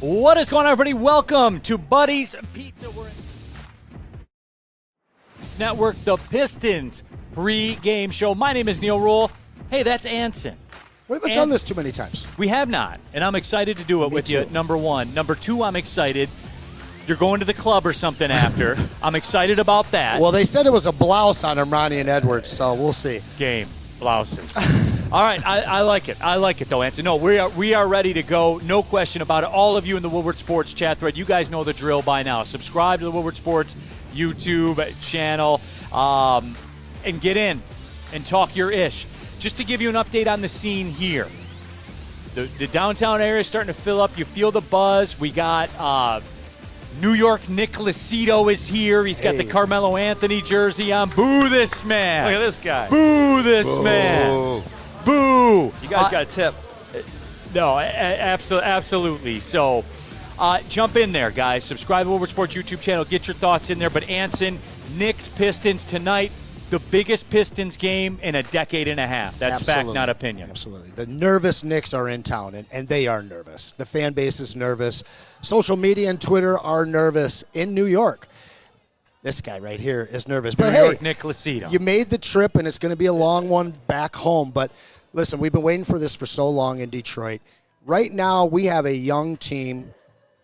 What is going on, everybody? Welcome to Buddy's Pizza. We're in Network, the Pistons Pregame Show. My name is Neil Rule. Hey, that's Anson. We haven't done this too many times. We have not, and I'm excited to do it with you, number one. Number two, I'm excited. You're going to the club or something after. I'm excited about that. Well, they said it was a blouse on Ermanni and Edwards, so we'll see. Game. Blouses. All right, I like it. I like it, though, Anson. No, we are ready to go. No question about it. All of you in the Woodward Sports chat thread, you guys know the drill by now. Subscribe to the Woodward Sports YouTube channel and get in and talk your ish. Just to give you an update on the scene here. The downtown area is starting to fill up. You feel the buzz. We got New York Nick Lucido is here. He's got the Carmelo Anthony jersey on. Boo this man. Look at this guy. Boo this man. Boo. You guys got a tip. No, absolutely. So jump in there, guys. Subscribe to the Woodward Sports YouTube channel. Get your thoughts in there. But Anson, Knicks Pistons tonight. The biggest Pistons game in a decade and a half. That's fact, not opinion. Absolutely. The nervous Knicks are in town, and they are nervous. The fan base is nervous. Social media and Twitter are nervous in New York. This guy right here is nervous. But New York Nick Lucido. You made the trip, and it's going to be a long one back home. But listen, we've been waiting for this for so long in Detroit. Right now, we have a young team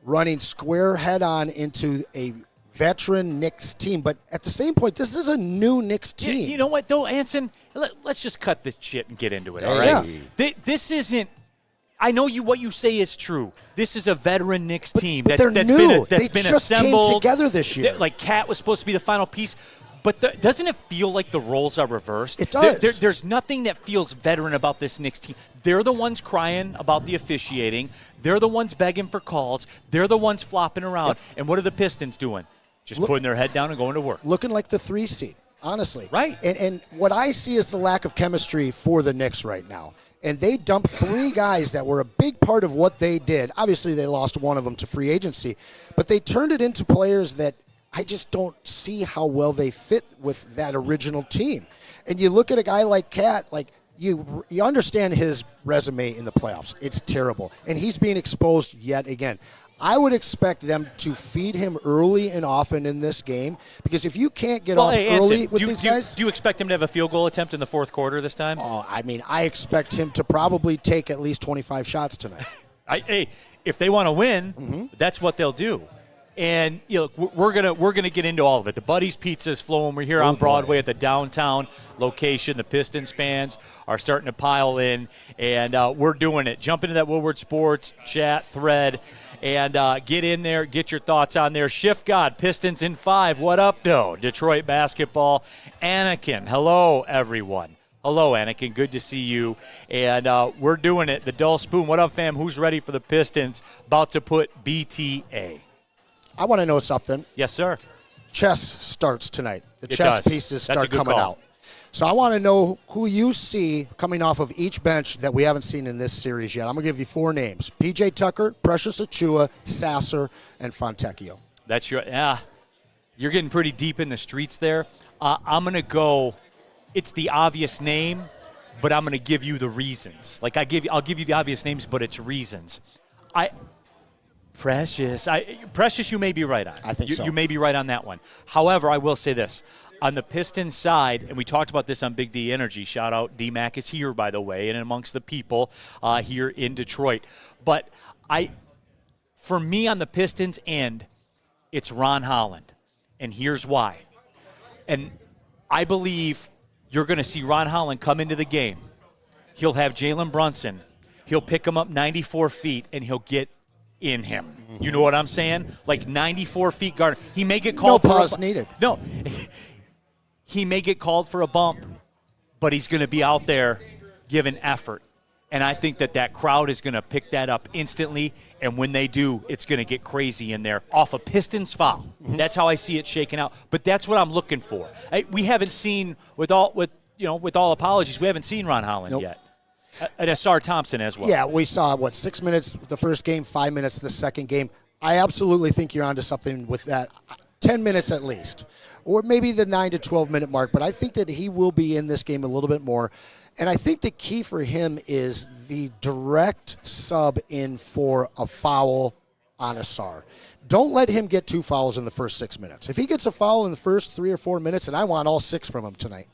running square head-on into a veteran Knicks team, but at the same point, this is a new Knicks team. You know what, though, Anson? Let's just cut this shit and get into it, all right? Yeah. This isn't – I know what you say is true. This is a veteran Knicks team that's been assembled. They just came together this year. Like Cat was supposed to be the final piece. But doesn't it feel like the roles are reversed? It does. There's nothing that feels veteran about this Knicks team. They're the ones crying about the officiating. They're the ones begging for calls. They're the ones flopping around. Yep. And what are the Pistons doing? Just putting their head down and going to work. Looking like the 3 seed, honestly. Right. And what I see is the lack of chemistry for the Knicks right now. And they dumped 3 guys that were a big part of what they did. Obviously, they lost one of them to free agency. But they turned it into players that I just don't see how well they fit with that original team. And you look at a guy like Cat, like you understand his resume in the playoffs. It's terrible. And he's being exposed yet again. I would expect them to feed him early and often in this game because if you can't get off early with these guys. Do you expect him to have a field goal attempt in the fourth quarter this time? Oh, I mean, I expect him to probably take at least 25 shots tonight. If they want to win, that's what they'll do. And we're gonna get into all of it. The Buddy's Pizza is flowing. We're here on Broadway at the downtown location. The Pistons fans are starting to pile in, and we're doing it. Jump into that Woodward Sports chat thread and get in there. Get your thoughts on there. Shift God, Pistons in 5. What up, though? Detroit basketball. Anakin, hello, everyone. Hello, Anakin. Good to see you. And we're doing it. The Dull Spoon. What up, fam? Who's ready for the Pistons? About to put BTA. I want to know something. Yes, sir. Chess starts tonight. The chess pieces start coming out. So I want to know who you see coming off of each bench that we haven't seen in this series yet. I'm going to give you 4 names. P.J. Tucker, Precious Achiuwa, Sasser, and Fontecchio. That's you're getting pretty deep in the streets there. I'm going to go, it's the obvious name, but I'm going to give you the reasons. Like I'll give you the obvious names, but it's reasons. Precious, you may be right on. I think so. You may be right on that one. However, I will say this. On the Pistons side, and we talked about this on Big D Energy, shout out, D-Mac is here, by the way, and amongst the people here in Detroit. But for me on the Pistons end, it's Ron Holland, and here's why. And I believe you're going to see Ron Holland come into the game. He'll have Jalen Brunson. He'll pick him up 94 feet, and he'll get in him. You know what I'm saying? Like 94 feet guard. He may get called no pause needed. No. He may get called for a bump, but he's going to be out there giving effort. And I think that crowd is going to pick that up instantly, and when they do, it's going to get crazy in there off a Pistons foul. That's how I see it shaking out. But that's what I'm looking for. We haven't seen, with all apologies, we haven't seen Ron Holland yet. And Asar Thompson as well. Yeah, we saw, 6 minutes the first game, 5 minutes the second game. I absolutely think you're onto something with that. 10 minutes at least, or maybe the 9 to 12-minute mark. But I think that he will be in this game a little bit more. And I think the key for him is the direct sub in for a foul on Ausar. Don't let him get 2 fouls in the first 6 minutes. If he gets a foul in the first 3 or 4 minutes, and I want all 6 from him tonight,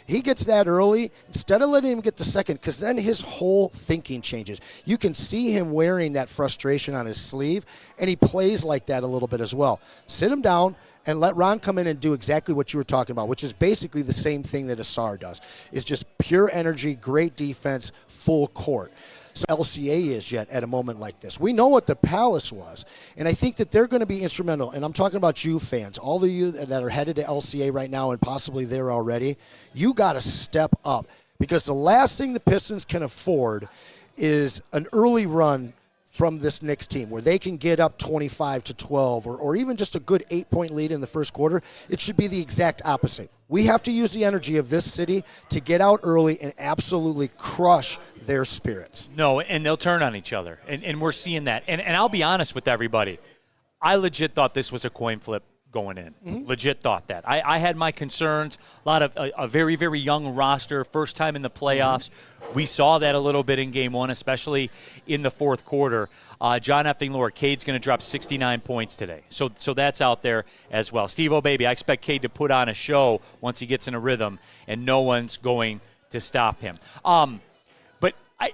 he gets that early, instead of letting him get the second, because then his whole thinking changes. You can see him wearing that frustration on his sleeve, and he plays like that a little bit as well. Sit him down and let Ron come in and do exactly what you were talking about, which is basically the same thing that Ausar does. It's just pure energy, great defense, full court. So LCA is yet at a moment like this. We know what the Palace was, and I think that they're going to be instrumental. And I'm talking about you fans, all of you that are headed to LCA right now and possibly there already. You got to step up, because the last thing the Pistons can afford is an early run from this Knicks team where they can get up 25-12 or even just a good 8-point lead in the first quarter. It should be the exact opposite. We have to use the energy of this city to get out early and absolutely crush their spirits. No, and they'll turn on each other, and we're seeing that. And I'll be honest with everybody. I legit thought this was a coin flip going in. Mm-hmm. Legit thought that. I had my concerns. A lot of a very, very young roster, first time in the playoffs. Mm-hmm. We saw that a little bit in Game 1, especially in the fourth quarter. John Effing Lower, Cade's going to drop 69 points today. So that's out there as well. Steve O'Baby, I expect Cade to put on a show once he gets in a rhythm, and no one's going to stop him. But I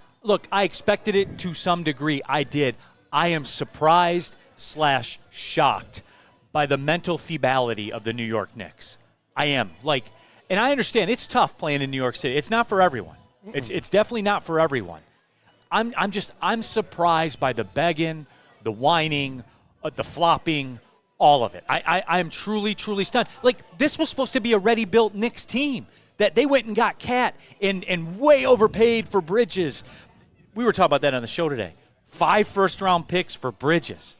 expected it to some degree. I did. I am surprised/shocked by the mental feebility of the New York Knicks. I am. And I understand it's tough playing in New York City. It's not for everyone. It's definitely not for everyone. I'm surprised by the begging, the whining, the flopping, all of it. I'm truly, truly stunned. This was supposed to be a ready-built Knicks team that they went and got Cat and way overpaid for Bridges. We were talking about that on the show today. 5 first-round picks for Bridges.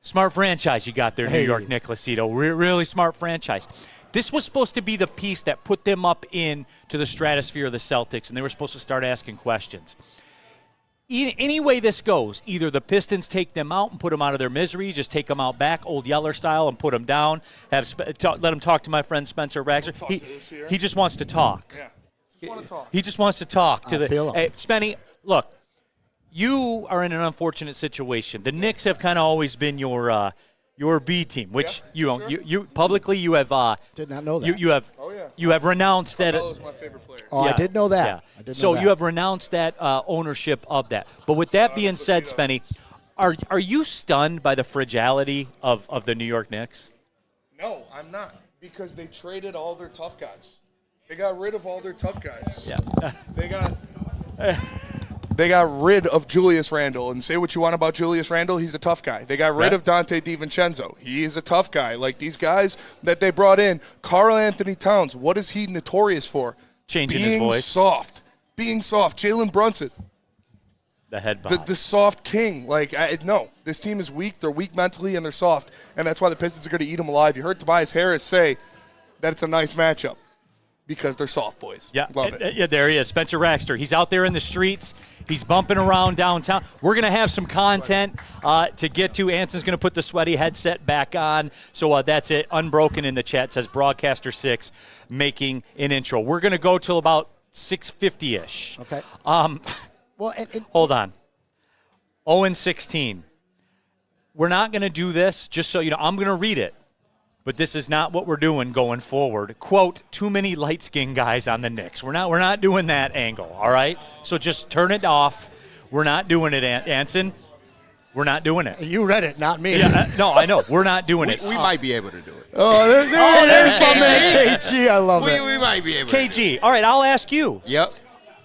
Smart franchise you got there, New York Knicks, really smart franchise. This was supposed to be the piece that put them up into the stratosphere of the Celtics, and they were supposed to start asking questions. Any way this goes, either the Pistons take them out and put them out of their misery, just take them out back, old Yeller style, and put them down, let them talk to my friend Spencer Raxer. He just wants to talk. Yeah, just want to talk. He just wants to talk. Hey, Spenny, look, you are in an unfortunate situation. The Knicks have kind of always been your B team, which you publicly you have did not know that. You have renounced that. Carmelo's my favorite player. Oh, yeah. I did know that. Yeah. I did so know that. you have renounced that ownership of that. But with that being said, Spenny, are you stunned by the fragility of the New York Knicks? No, I'm not, because they traded all their tough guys. They got rid of all their tough guys. Yeah. They got rid of Julius Randle, and say what you want about Julius Randle, he's a tough guy. They got rid of Dante DiVincenzo. He is a tough guy. These guys that they brought in, Karl Anthony Towns, what is he notorious for? Changing his voice. Being soft. Jalen Brunson. The head bob. The soft king. No, this team is weak. They're weak mentally, and they're soft, and that's why the Pistons are going to eat them alive. You heard Tobias Harris say that it's a nice matchup. Because they're soft boys. Yeah. Love it. Yeah, there he is, Spencer Raxter. He's out there in the streets. He's bumping around downtown. We're going to have some content to get to. Anson's going to put the sweaty headset back on. So that's it. Unbroken in the chat says Broadcaster 6 making an intro. We're going to go till about 6:50-ish. Okay. Hold on. 0-16. We're not going to do this, just so you know. I'm going to read it. But this is not what we're doing going forward. Quote, too many light-skinned guys on the Knicks. We're not doing that angle, all right? So just turn it off. We're not doing it, Anson. We're not doing it. You read it, not me. Yeah, no, I know. We're not doing it. We might be able to do it. There's my man KG. I love it. We might be able KG, to do it. all right, I'll ask you. Yep.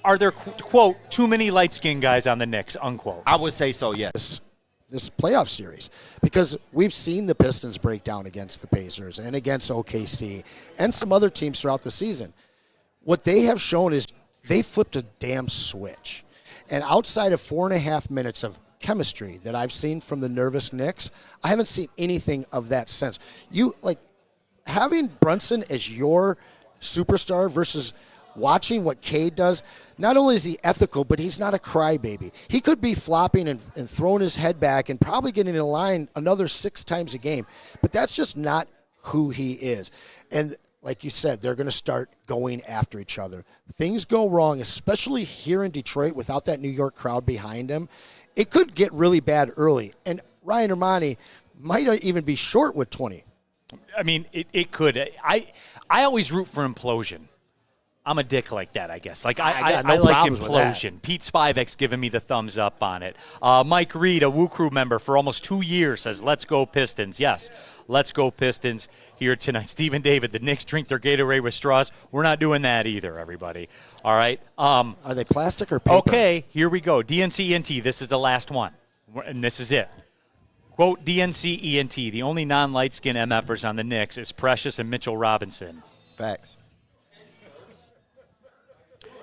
Are there, quote, too many light-skinned guys on the Knicks, unquote? I would say so, yes. This playoff series, because we've seen the Pistons break down against the Pacers and against OKC and some other teams throughout the season. What they have shown is they flipped a damn switch. And outside of 4.5 minutes of chemistry that I've seen from the nervous Knicks, I haven't seen anything of that sense. Having Brunson as your superstar versus watching what Cade does, not only is he ethical, but he's not a crybaby. He could be flopping and throwing his head back and probably getting in line another 6 times a game, but that's just not who he is. And like you said, they're going to start going after each other. Things go wrong, especially here in Detroit without that New York crowd behind him. It could get really bad early. And Ryan Ermanni might even be short with 20. I mean, it could. I always root for implosion. I'm a dick like that, I guess. Like I like implosion. Pete Spivak's giving me the thumbs up on it. Mike Reed, a Woo Crew member for almost 2 years, says, "Let's go Pistons." Yes, let's go Pistons here tonight. Stephen David, the Knicks drink their Gatorade with straws. We're not doing that either, everybody. All right. Are they plastic or paper? Okay, here we go. DNC-ENT, this is the last one, and this is it. Quote, DNC-ENT, the only non-light-skinned MFers on the Knicks is Precious and Mitchell Robinson. Facts.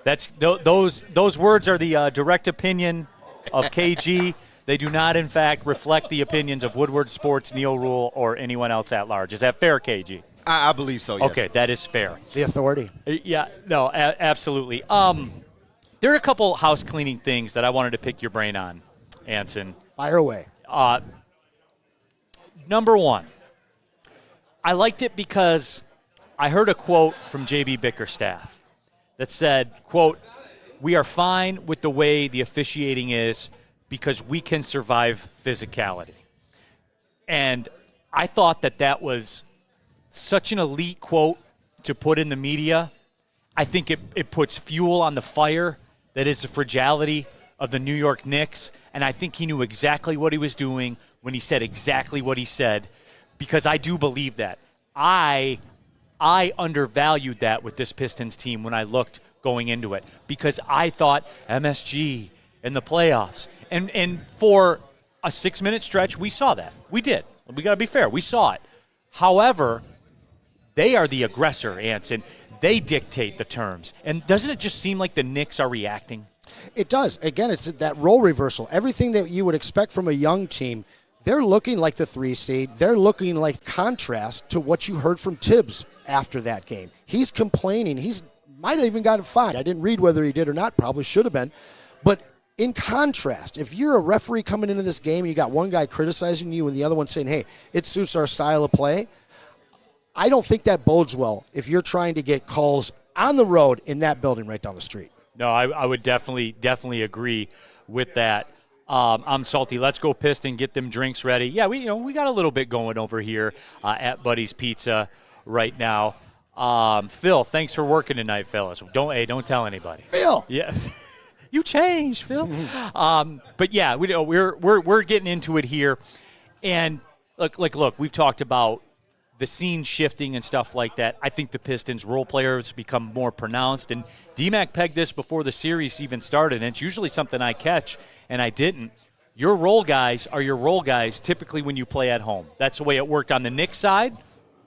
That's those words are the direct opinion of KG. They do not, in fact, reflect the opinions of Woodward Sports, Neil Rule, or anyone else at large. Is that fair, KG? I believe so, yes. Okay, that is fair. The authority. Yeah, no, absolutely. There are a couple house cleaning things that I wanted to pick your brain on, Anson. Fire away. Number one, I liked it because I heard a quote from J.B. Bickerstaff that said, quote, "We are fine with the way the officiating is because we can survive physicality." And I thought that was such an elite quote to put in the media. I think it puts fuel on the fire that is the fragility of the New York Knicks, and I think he knew exactly what he was doing when he said exactly what he said, because I do believe that. I undervalued that with this Pistons team when I looked going into it, because I thought MSG in the playoffs. And for a 6-minute stretch, we saw that. We did. We got to be fair. We saw it. However, they are the aggressor, Anson. They dictate the terms. And doesn't it just seem like the Knicks are reacting? It does. Again, it's that role reversal. Everything that you would expect from a young team, they're looking like the 3 seed. They're looking like contrast to what you heard from Tibbs after that game. He's complaining. He's might have even gotten fined. I didn't read whether he did or not. Probably should have been. But in contrast, if you're a referee coming into this game and you got one guy criticizing you and the other one saying, hey, it suits our style of play, I don't think that bodes well if you're trying to get calls on the road in that building right down the street. No, I would definitely agree with that. I'm salty. Let's go Piston, get them drinks ready. Yeah, we got a little bit going over here at Buddy's Pizza right now. Phil, thanks for working tonight, fellas. Don't tell anybody. Phil. Yeah. You changed, Phil. But yeah, we're getting into it here. And look, we've talked about the scene shifting and stuff like that. I think the Pistons' role players become more pronounced. And D-Mac pegged this before the series even started, and it's usually something I catch, and I didn't. Your role guys are your role guys typically when you play at home. That's the way it worked on the Knicks side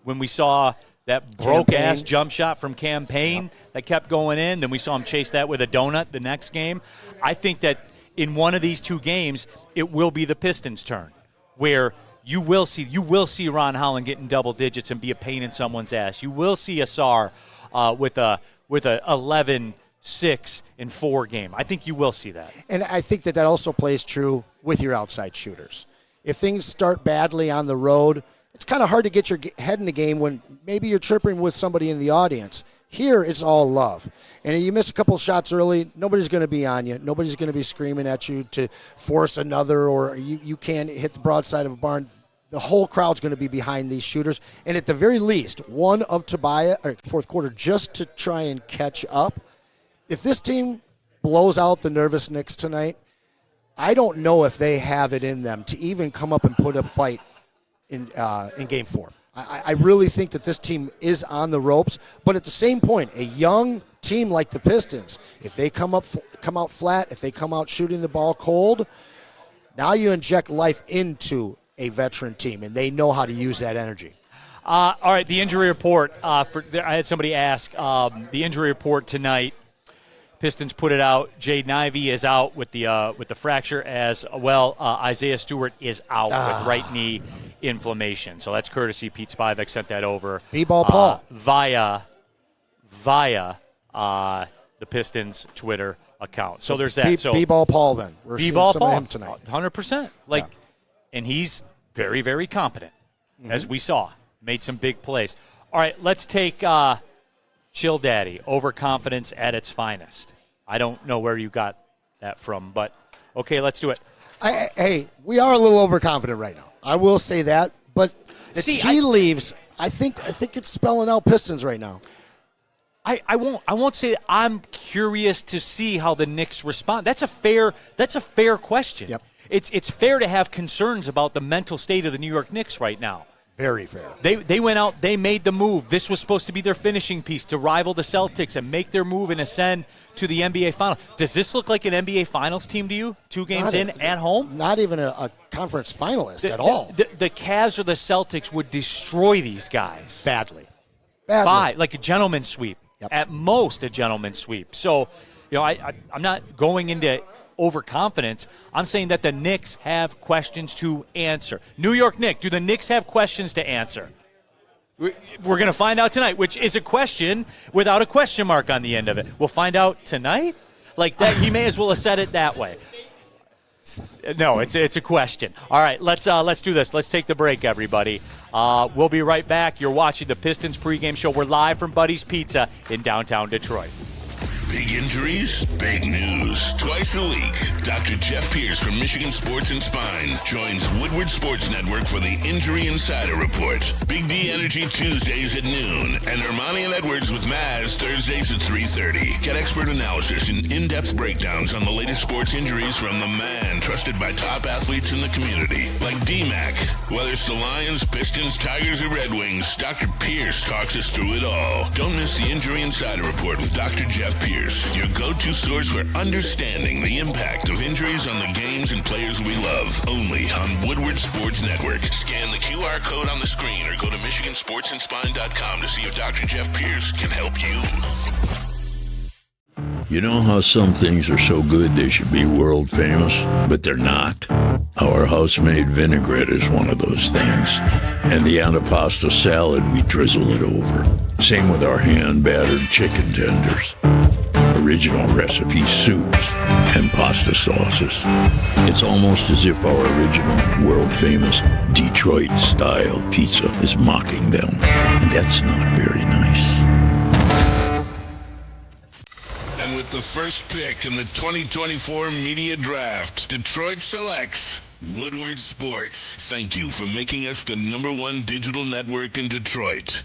when we saw that broke-ass jump shot from Campaign that kept going in. Then we saw him chase that with a donut the next game. I think that in one of these two games, it will be the Pistons' turn, where you will see Ron Holland getting double digits and be a pain in someone's ass. You will see Asar with a 11-6-4 game. I think you will see that. And I think that also plays true with your outside shooters. If things start badly on the road, it's kind of hard to get your head in the game when maybe you're tripping with somebody in the audience. Here, it's all love. And you miss a couple shots early, nobody's going to be on you. Nobody's going to be screaming at you to force another, or you can't hit the broadside of a barn. The whole crowd's going to be behind these shooters. And at the very least, one of Tobias, or fourth quarter, just to try and catch up. If this team blows out the nervous Knicks tonight, I don't know if they have it in them to even come up and put a fight in Game 4. I really think that this team is on the ropes, but at the same point, a young team like the Pistons, if they come out flat, if they come out shooting the ball cold, now you inject life into a veteran team, and they know how to use that energy. All right, the injury report. I had somebody ask the injury report tonight. Pistons put it out. Jaden Ivey is out with the fracture as well. Isaiah Stewart is out with right knee inflammation. So that's courtesy Pete Spivak sent that over. B-ball Paul via the Pistons Twitter account. So there's that. B-ball Paul then. We're B-ball seeing some Paul of him tonight. 100%. And he's very, very competent, as we saw. Made some big plays. All right, let's take Chill Daddy, overconfidence at its finest. I don't know where you got that from, but okay, let's do it. Hey, we are a little overconfident right now. I will say that, but the tea leaves. I think it's spelling out Pistons right now. I won't say that. I'm curious to see how the Knicks respond. That's a fair question. Yep. It's fair to have concerns about the mental state of the New York Knicks right now. Very fair. They went out, they made the move. This was supposed to be their finishing piece to rival the Celtics and make their move and ascend to the NBA Finals. Does this look like an NBA Finals team to you? 2 games at home? Not even a conference finalist at all. The Cavs or the Celtics would destroy these guys. Badly. Like a gentleman's sweep. Yep. At most, a gentleman's sweep. So, I'm not going into overconfidence. I'm saying that the Knicks have questions to answer. New York Knicks, do the Knicks have questions to answer? We're going to find out tonight, which is a question without a question mark on the end of it. We'll find out tonight? Like that, he may as well have said it that way. No, it's a question. All right, let's do this. Let's take the break, everybody. We'll be right back. You're watching the Pistons pregame show. We're live from Buddy's Pizza in downtown Detroit. Big injuries, big news. Twice a week, Dr. Jeff Pierce from Michigan Sports and Spine joins Woodward Sports Network for the Injury Insider Report. Big D Energy Tuesdays at noon, and Ermanni and Edwards with Maz Thursdays at 3:30. Get expert analysis and in-depth breakdowns on the latest sports injuries from the man trusted by top athletes in the community, like D-Mac. Whether it's the Lions, Pistons, Tigers, or Red Wings, Dr. Pierce talks us through it all. Don't miss the Injury Insider Report with Dr. Jeff Pierce, your go-to source for understanding the impact of injuries on the games and players we love. Only on Woodward Sports Network. Scan the QR code on the screen or go to MichiganSportsandSpine.com to see if Dr. Jeff Pierce can help you. You know how some things are so good they should be world famous, but they're not? Our house-made vinaigrette is one of those things. And the antipasto salad, we drizzle it over. Same with our hand-battered chicken tenders. Original recipe soups and pasta sauces. It's almost as if our original, world-famous Detroit-style pizza is mocking them. And that's not very nice. And with the first pick in the 2024 Media Draft, Detroit selects Woodward Sports. Thank you for making us the #1 digital network in Detroit.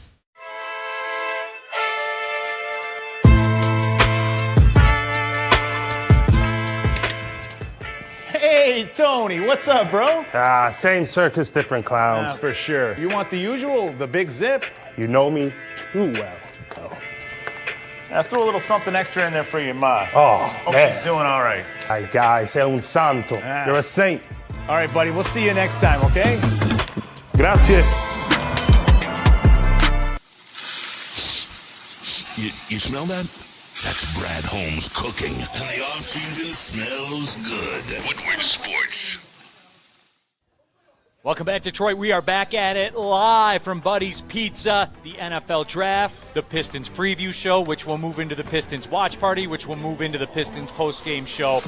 Hey, Tony, what's up, bro? Same circus, different clowns. For sure. You want the usual, the big zip? You know me too well. I threw a little something extra in there for your ma. Oh, Hope man. she's doing all right. Ay, guy, sei un santo. You're a saint. All right, buddy, we'll see you next time, okay? Grazie. You smell that? That's Brad Holmes cooking. And the off-season smells good. Woodward Sports. Welcome back, Detroit. We are back at it live from Buddy's Pizza, the NFL Draft, the Pistons Preview Show, which will move into the Pistons Watch Party, which will move into the Pistons Postgame Show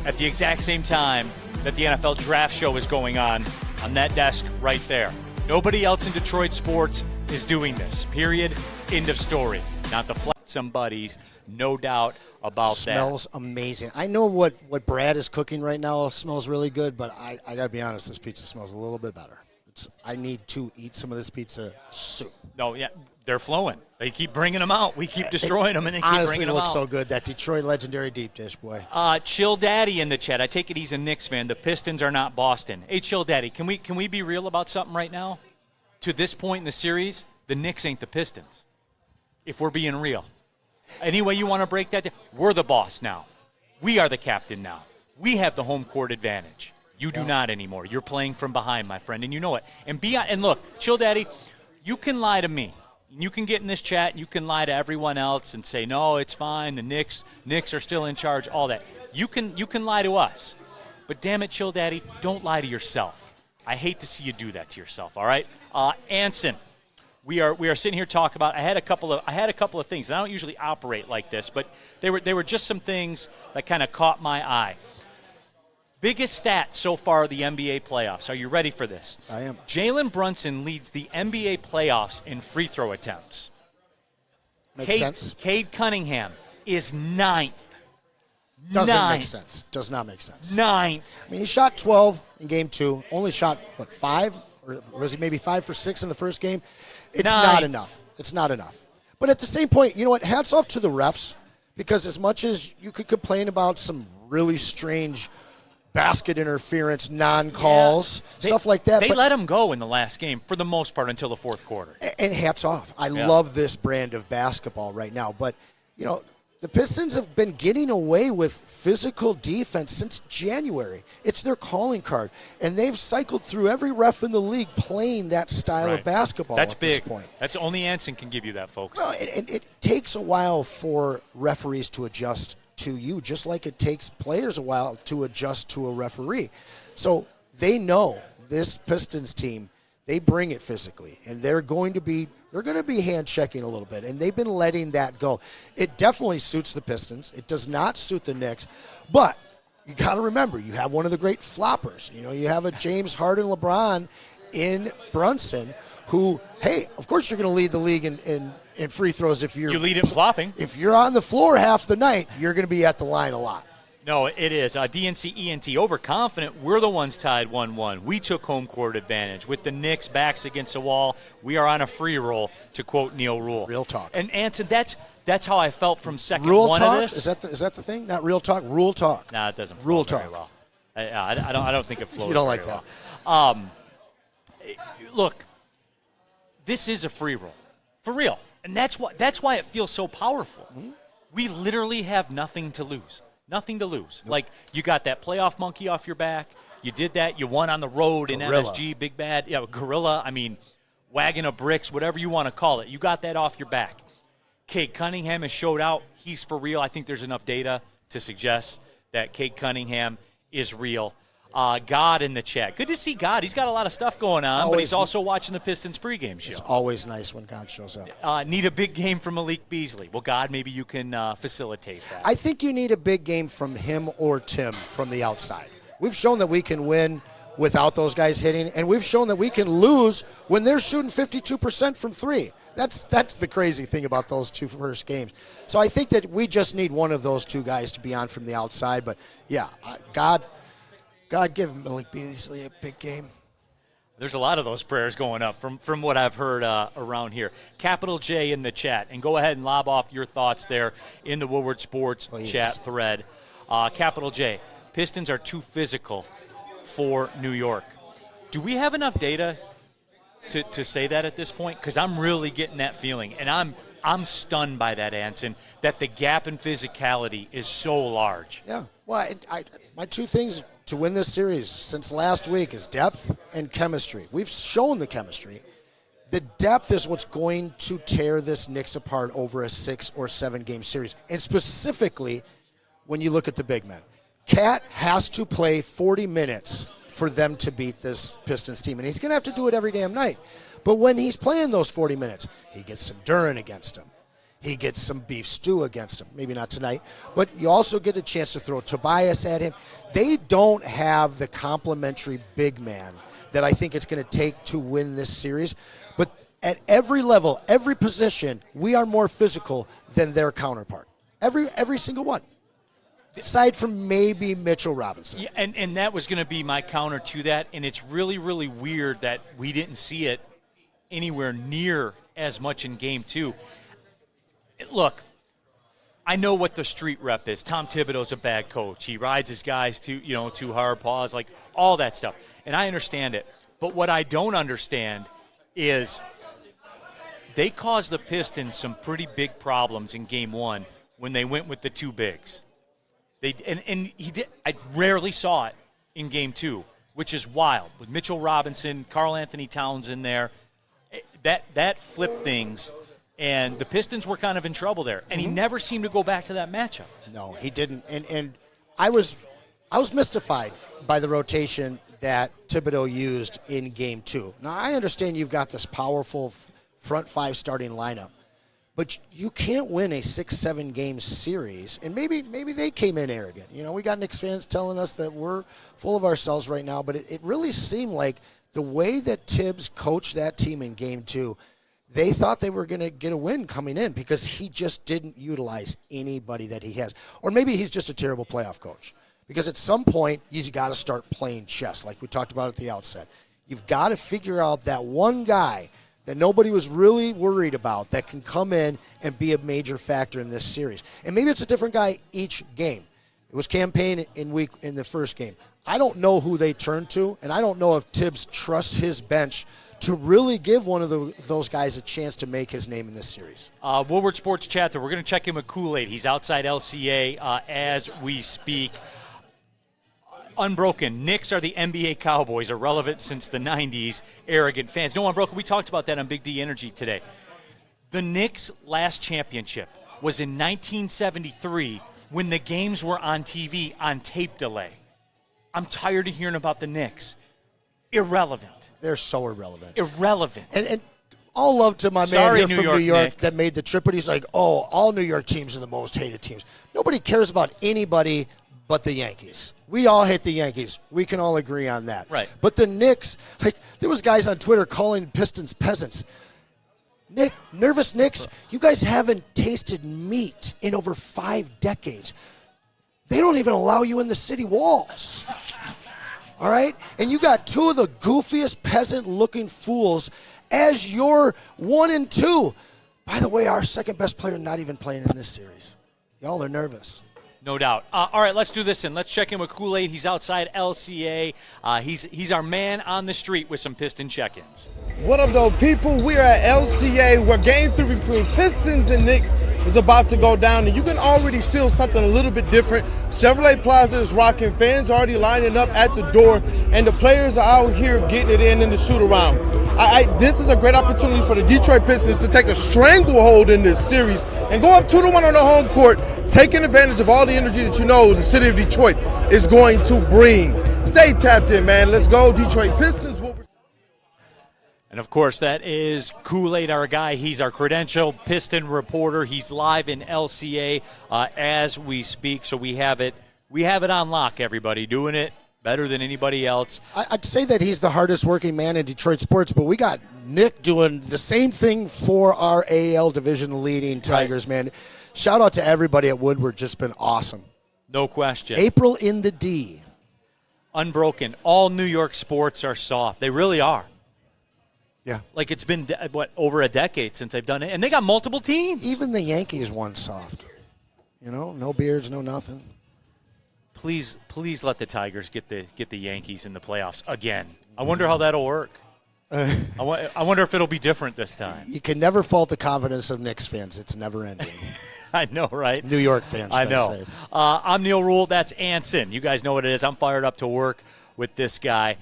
at the exact same time that the NFL Draft Show is going on that desk right there. Nobody else in Detroit sports is doing this. Period. End of story. Not the some buddies, no doubt about that. Smells amazing. I know what Brad is cooking right now smells really good, but I got to be honest, this pizza smells a little bit better. I need to eat some of this pizza soon. No, yeah, they're flowing. They keep bringing them out. We keep destroying them, and they keep honestly bringing them out. Honestly, looks so good, that Detroit legendary deep dish, boy. Chill Daddy in the chat. I take it he's a Knicks fan. The Pistons are not Boston. Hey, Chill Daddy, can we be real about something right now? To this point in the series, the Knicks ain't the Pistons, if we're being real. Any way you want to break that down, we're the boss now. We are the captain now. We have the home court advantage. You do not anymore. You're playing from behind, my friend, and you know it. And look, Chill Daddy, you can lie to me. You can get in this chat, and you can lie to everyone else and say, no, it's fine, the Knicks are still in charge, all that. You can lie to us. But damn it, Chill Daddy, don't lie to yourself. I hate to see you do that to yourself, all right? Anson. We are sitting here talking about. I had a couple of things. And I don't usually operate like this, but they were just some things that kind of caught my eye. Biggest stat so far of the NBA playoffs. Are you ready for this? I am. Jalen Brunson leads the NBA playoffs in free throw attempts. Makes sense. Cade Cunningham is 9th. Doesn't make sense. Does not make sense. 9. I mean, he shot 12 in game 2. Only shot, 5? Or was he maybe 5 for 6 in the first game? It's 9. not enough. It's not enough. But at the same point, you know what? Hats off to the refs, because as much as you could complain about some really strange basket interference, non-calls, stuff like that. They let him go in the last game for the most part until the fourth quarter. And hats off. I love this brand of basketball right now. But, you know, the Pistons have been getting away with physical defense since January. It's their calling card. And they've cycled through every ref in the league playing that style of basketball That's at big. this point. That's only Anson can give you that, folks. Well, it takes a while for referees to adjust to you, just like it takes players a while to adjust to a referee. So they know this Pistons team, they bring it physically, and they're going to be hand checking a little bit, and they've been letting that go. It definitely suits the Pistons. It does not suit the Knicks, but you got to remember, you have one of the great floppers. You know, you have a James Harden, LeBron in Brunson, who, hey, of course you're going to lead the league in free throws if You lead it in flopping. If you're on the floor half the night, you're going to be at the line a lot. No, it is. DNC ENT, overconfident. We're the ones tied 1-1. We took home court advantage. With the Knicks' backs against the wall, we are on a free roll, to quote Neil Rule. Real talk. And Anson, that's how I felt from second Rule one talk? of this. Is that the thing? Not real talk? Rule talk. Nah, it doesn't flow Rule very talk. well. I don't think it flows You don't very like that. well. Look, this is a free roll. For real. And that's why it feels so powerful. Mm-hmm. We literally have nothing to lose. Nothing to lose. Nope. Like, you got that playoff monkey off your back. You did that. You won on the road in MSG, Big Bad. Yeah, Gorilla. I mean, wagon of bricks, whatever you want to call it. You got that off your back. Cade Cunningham has showed out. He's for real. I think there's enough data to suggest that Cade Cunningham is real. God in the chat. Good to see God. He's got a lot of stuff going on, but he's also watching the Pistons pregame show. It's always nice when God shows up. Need a big game from Malik Beasley. Well, God, maybe you can facilitate that. I think you need a big game from him or Tim from the outside. We've shown that we can win without those guys hitting, and we've shown that we can lose when they're shooting 52% from three. That's the crazy thing about those two first games. So I think that we just need one of those two guys to be on from the outside. But, yeah, God give Malik Beasley a big game. There's a lot of those prayers going up from what I've heard around here. Capital J in the chat. And go ahead and lob off your thoughts there in the Woodward Sports chat thread. Capital J, Pistons are too physical for New York. Do we have enough data to say that at this point? Because I'm really getting that feeling. And I'm stunned by that, Anson, that the gap in physicality is so large. Yeah. Well, my two things to win this series since last week is depth and chemistry. We've shown the chemistry. The depth is what's going to tear this Knicks apart over a 6 or 7 game series. And specifically, when you look at the big men, Cat has to play 40 minutes for them to beat this Pistons team. And he's going to have to do it every damn night. But when he's playing those 40 minutes, he gets some Duren against him. He gets some beef stew against him. Maybe not tonight. But you also get a chance to throw Tobias at him. They don't have the complementary big man that I think it's going to take to win this series. But at every level, every position, we are more physical than their counterpart. Every single one. Aside from maybe Mitchell Robinson. Yeah, and that was going to be my counter to that. And it's really, really weird that we didn't see it anywhere near as much in Game 2. Look, I know what the street rep is. Tom Thibodeau's a bad coach. He rides his guys too hard, pause, like all that stuff. And I understand it. But what I don't understand is they caused the Pistons some pretty big problems in Game 1 when they went with the two bigs. I rarely saw it in Game 2, which is wild. With Mitchell Robinson, Karl Anthony Towns in there, that flipped things. And the Pistons were kind of in trouble there. And he never seemed to go back to that matchup. No, he didn't. And I was mystified by the rotation that Thibodeau used in Game 2. Now, I understand you've got this powerful front five starting lineup. But you can't win a 6-7 game series. And maybe they came in arrogant. You know, we got Knicks fans telling us that we're full of ourselves right now. But it really seemed like the way that Tibbs coached that team in Game 2, they thought they were going to get a win coming in because he just didn't utilize anybody that he has. Or maybe he's just a terrible playoff coach. Because at some point, you've got to start playing chess, like we talked about at the outset. You've got to figure out that one guy that nobody was really worried about that can come in and be a major factor in this series. And maybe it's a different guy each game. It was campaign in the first game. I don't know who they turn to, and I don't know if Tibbs trusts his bench to really give one of those guys a chance to make his name in this series. Woodward Sports Chatter, we're going to check in with Kool-Aid. He's outside LCA as we speak. Unbroken. Knicks are the NBA Cowboys, irrelevant since the 90s. Arrogant fans. No, Unbroken, we talked about that on Big D Energy today. The Knicks' last championship was in 1973 when the games were on TV on tape delay. I'm tired of hearing about the Knicks. Irrelevant. They're so irrelevant. Irrelevant. And all love to my Sorry, man here New from New York, York Nick. that made the trip, but he's like, oh, all New York teams are the most hated teams. Nobody cares about anybody but the Yankees. We all hate the Yankees. We can all agree on that. Right. But the Knicks, like, there was guys on Twitter calling Pistons peasants. Nervous Knicks, you guys haven't tasted meat in over 5 decades. They don't even allow you in the city walls. All right? And you got 2 of the goofiest peasant-looking fools as your 1 and 2. By the way, our second best player not even playing in this series. Y'all are nervous. No doubt. All right, let's do this and let's check in with Kool-Aid. He's outside LCA. He's our man on the street with some Piston check-ins. What up, though, people? We are at LCA, where Game 3 between Pistons and Knicks is about to go down, and you can already feel something a little bit different. Chevrolet Plaza is rocking. Fans already lining up at the door, and the players are out here getting it in the shoot-around. This is a great opportunity for the Detroit Pistons to take a stranglehold in this series and go up 2-1 on the home court, taking advantage of all the energy that you know the city of Detroit is going to bring. Stay tapped in, man. Let's go, Detroit Pistons. And, of course, that is Kool-Aid, our guy. He's our credentialed Piston reporter. He's live in LCA as we speak, so we have it on lock, everybody, doing it better than anybody else. I'd say that he's the hardest working man in Detroit sports, but we got Nick doing the same thing for our AL division leading Tigers, man. Shout out to everybody at Woodward. Just been awesome. No question. April in the D. Unbroken. All New York sports are soft. They really are. Yeah. Like it's been, over a decade since they've done it. And they got multiple teams. Even the Yankees won soft. You know, no beards, no nothing. Please let the Tigers get the Yankees in the playoffs again. I wonder how that'll work. I wonder if it'll be different this time. You can never fault the confidence of Knicks fans. It's never ending. I know, right? New York fans. I know. I'm Neil Rule. That's Anson. You guys know what it is. I'm fired up to work with this guy.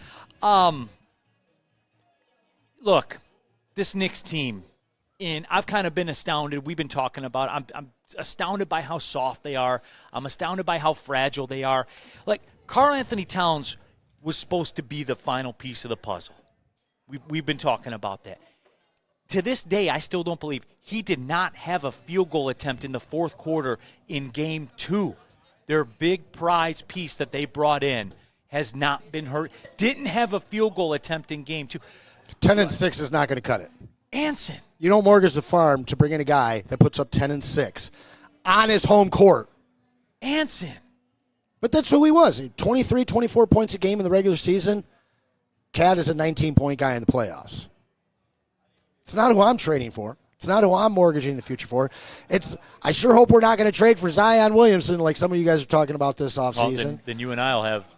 Look, this Knicks team, I've kind of been astounded. We've been talking about I'm astounded by how soft they are. I'm astounded by how fragile they are. Like, Karl Anthony Towns was supposed to be the final piece of the puzzle. We've been talking about that. To this day, I still don't believe he did not have a field goal attempt in the fourth quarter in Game 2. Their big prize piece that they brought in has not been hurt. Didn't have a field goal attempt in Game 2. 10-6 is not going to cut it. Anson. You don't mortgage the farm to bring in a guy that puts up 10-6 on his home court. Anson. But that's who he was. 23, 24 points a game in the regular season. Cat is a 19-point guy in the playoffs. It's not who I'm trading for. It's not who I'm mortgaging the future for. I sure hope we're not going to trade for Zion Williamson like some of you guys are talking about this offseason. Then you and I will have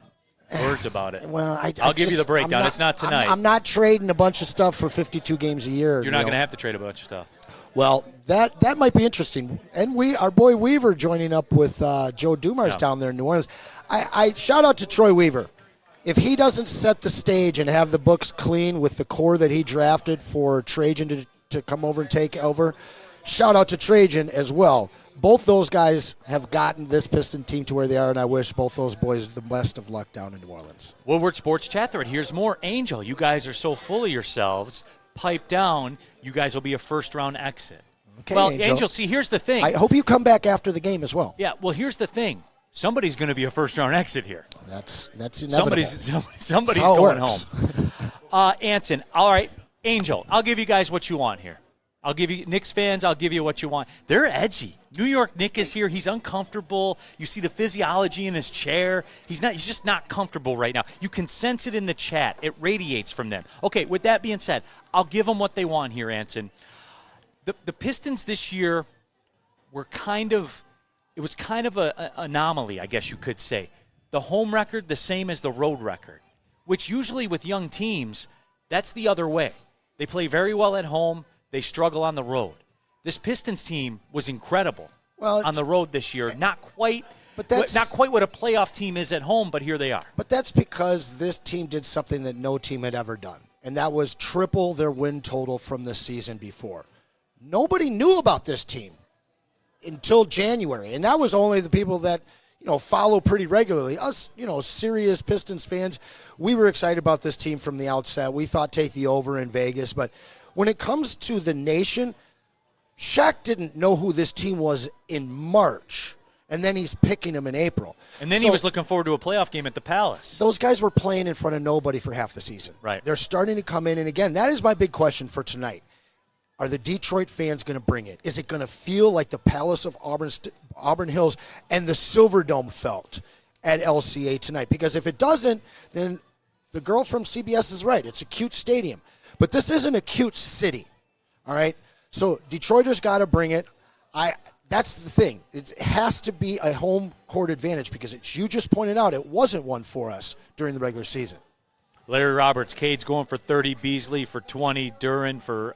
words about it. Well, I'll give you the breakdown. It's not tonight. I'm not trading a bunch of stuff for 52 games a year. You're not going to have to trade a bunch of stuff. Well, that might be interesting. And our boy Weaver joining up with Joe Dumars down there in New Orleans. I shout out to Troy Weaver. If he doesn't set the stage and have the books clean with the core that he drafted for Trajan to come over and take over, shout out to Trajan as well. Both those guys have gotten this Piston team to where they are, and I wish both those boys the best of luck down in New Orleans. Woodward Sports Chat Thread. Here's more. Angel, you guys are so full of yourselves. Pipe down. You guys will be a first-round exit. Okay, well, Angel, see, here's the thing. I hope you come back after the game as well. Yeah, well, here's the thing. Somebody's going to be a first-round exit here. That's inevitable. Somebody's going home. Anson, all right, Angel, I'll give you guys what you want here. Knicks fans, I'll give you what you want. They're edgy. New York Nick is here. He's uncomfortable. You see the physiology in his chair. He's just not comfortable right now. You can sense it in the chat. It radiates from them. Okay, with that being said, I'll give them what they want here, Anson. The Pistons this year were kind of an anomaly, I guess you could say. The home record, the same as the road record, which usually with young teams, that's the other way. They play very well at home. They struggle on the road. This Pistons team was incredible on the road this year. Not quite what a playoff team is at home, but here they are. But that's because this team did something that no team had ever done, and that was triple their win total from the season before. Nobody knew about this team until January, and that was only the people that follow pretty regularly. Us, serious Pistons fans, we were excited about this team from the outset. We thought take the over in Vegas, but when it comes to the nation, Shaq didn't know who this team was in March, and then he's picking them in April. And then he was looking forward to a playoff game at the Palace. Those guys were playing in front of nobody for half the season. Right. They're starting to come in, and again, that is my big question for tonight. Are the Detroit fans going to bring it? Is it going to feel like the Palace of Auburn Hills and the Silverdome felt at LCA tonight? Because if it doesn't, then the girl from CBS is right. It's a cute stadium. But this isn't a cute city, all right? So Detroiters got to bring it. That's the thing. It has to be a home court advantage because, as you just pointed out, it wasn't one for us during the regular season. Larry Roberts, Cade's going for 30, Beasley for 20, Duran for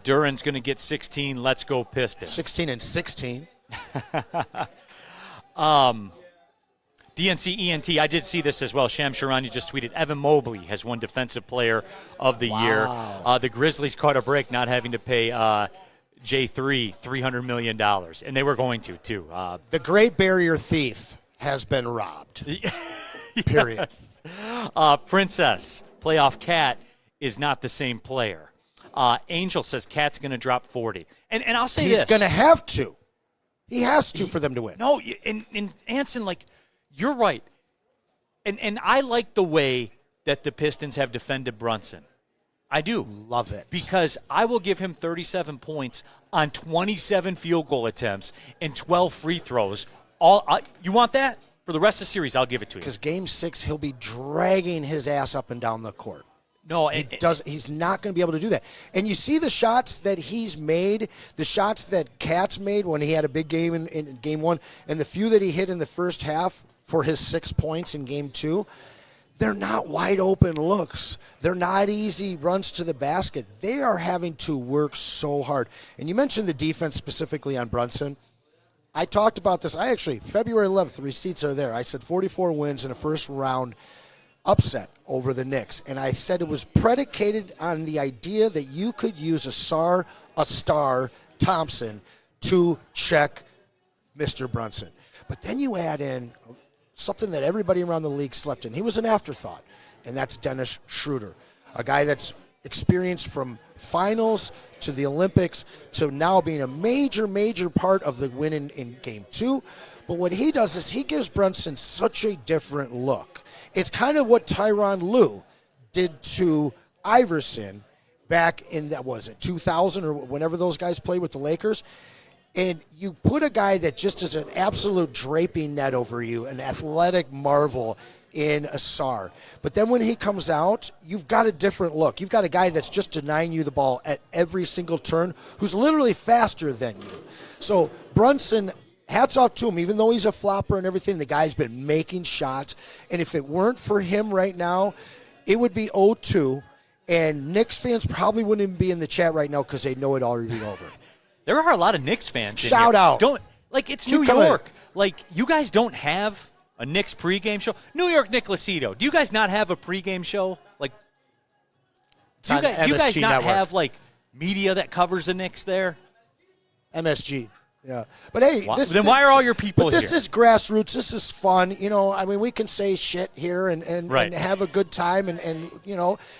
Duran's going to get 16. Let's go Pistons. 16 and 16. DNC ENT, I did see this as well. Sham Sharani just tweeted, Evan Mobley has won Defensive Player of the Year. The Grizzlies caught a break not having to pay J3 $300 million, and they were going to, too. The Great Barrier Thief has been robbed. Period. Yes. Princess, playoff Cat, is not the same player. Angel says Cat's going to drop 40. And I'll say this. He's going to have to. He has to for them to win. No, and Anson, you're right. And I like the way that the Pistons have defended Brunson. I do. Love it. Because I will give him 37 points on 27 field goal attempts and 12 free throws. You want that? For the rest of the series, I'll give it to you. Because Game 6, he'll be dragging his ass up and down the court. No, he's not going to be able to do that. And you see the shots that he's made, the shots that Katz made when he had a big game in Game 1, and the few that he hit in the first half for his 6 points in Game 2, they're not wide open looks. They're not easy runs to the basket. They are having to work so hard. And you mentioned the defense specifically on Brunson. I talked about this. February 11th, the receipts are there. I said 44 wins in a first round upset over the Knicks. And I said it was predicated on the idea that you could use a star Thompson to check Mr. Brunson. But then you add in something that everybody around the league slept in. He was an afterthought, and that's Dennis Schroeder, a guy that's experienced from finals to the Olympics to now being a major, major part of the win in Game 2. But what he does is he gives Brunson such a different look. It's kind of what Tyronn Lue did to Iverson back in, 2000 or whenever those guys played with the Lakers. And you put a guy that just is an absolute draping net over you, an athletic marvel in Asar. But then when he comes out, you've got a different look. You've got a guy that's just denying you the ball at every single turn, who's literally faster than you. So Brunson, hats off to him. Even though he's a flopper and everything, the guy's been making shots. And if it weren't for him right now, it would be 0-2. And Knicks fans probably wouldn't even be in the chat right now because they know it already be over. There are a lot of Knicks fans. Shout out. It's New York. You guys don't have a Knicks pregame show. New York Nicolacido. Do you guys not have a pregame show? Do you guys not have media that covers the Knicks there? MSG. Yeah. But hey, why are all your people here? This is grassroots. This is fun. We can say shit here and have a good time and